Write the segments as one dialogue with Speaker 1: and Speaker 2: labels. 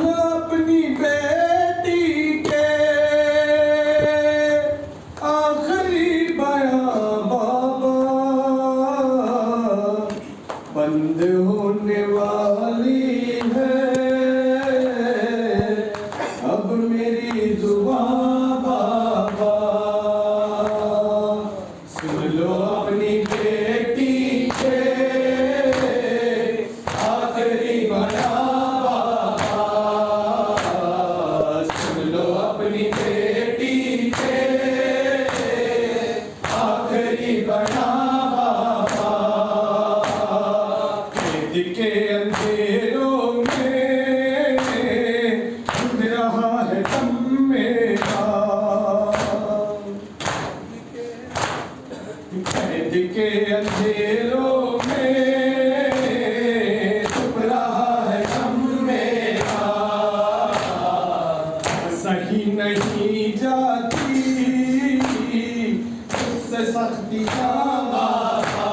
Speaker 1: अपनी बेटी के आखिरी बयां बाबा, बंद होने वाली है अब मेरी जुबान बाबा। सुन लो अपनी बेटी के आखिरी बयां बाबा, सुन लो अपनी बेटी के आखिरी बयां बाबा। कैद के अंधेरों में उड़ रहा है दम मेरा, कैद के अंधेरों में डूब रहा है दम मेरा। सही नहीं जाती उससे सख्तियां बाबा।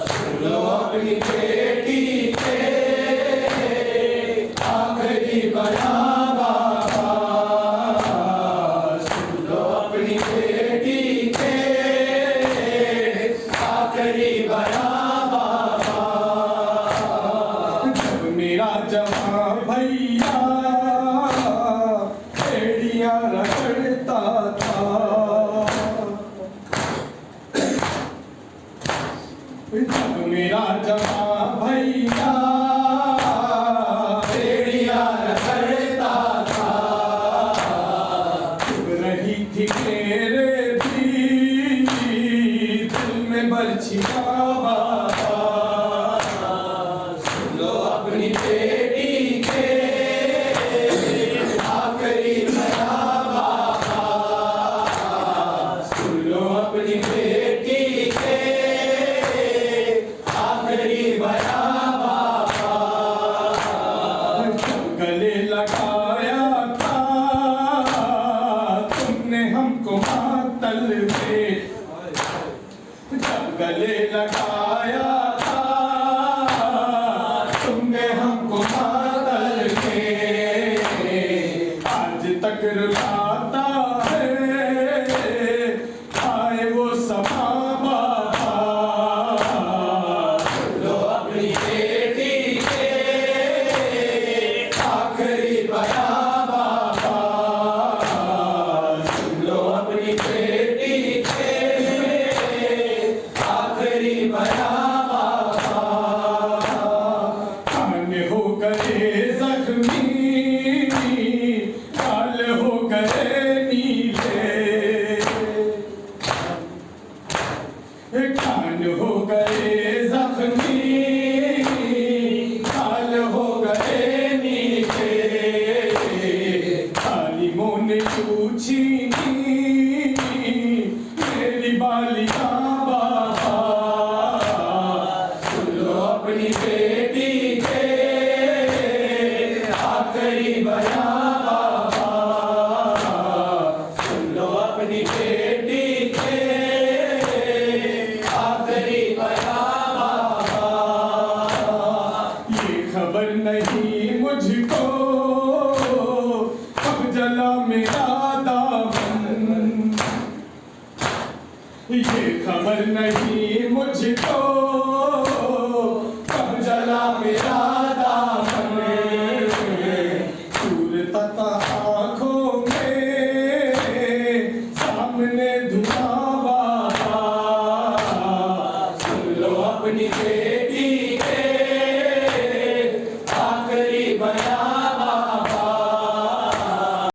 Speaker 1: सुन लो अपनी बेटी के आखिरी बयां बाबा, सुन लो अपनी बेटी के आखिरी बयां बाबा। जब मेरा जवान भैया एड़ियां रगड़ता था, जब मेरा जवान भैया एड़ियां रगड़ता था, चुभ रही थी मेरे भी दिल में बर्छियां बाबा। सुन लो अपनी बेटी के आखिरी बयां बाबा, सुन लो अपनी बेटी के आखिरी बयां बाबा। जब गले लगाया था तुमने हमको मातल में, जब गले लगाया था तुमने हमको मातल में, आज तक रुलाता है आए वो समा बाबा। सुन लो अपनी बेटी के आखिरी बयां बाबा, सुन लो अपनी बेटी के आखिरी बयां बाबा। कान हो गए जख्मी, काल हो गए नीले, कान हो गए जख्मी, काल हो गए नीले। तालीमों ने पूछी मेरी बालियां बाबा। सुन लो अपनी बेटी के आखिरी बयां बाबा, सुन लो अपनी बेटी के आखिरी बयां बाबा। ये खबर नहीं मुझको कब जला मेरा दामन, ये खबर नहीं मुझको कब जला मेरा दामन। सूरत था आँखों में सामने धुआं बाबा। सुन लो अपनी बेटी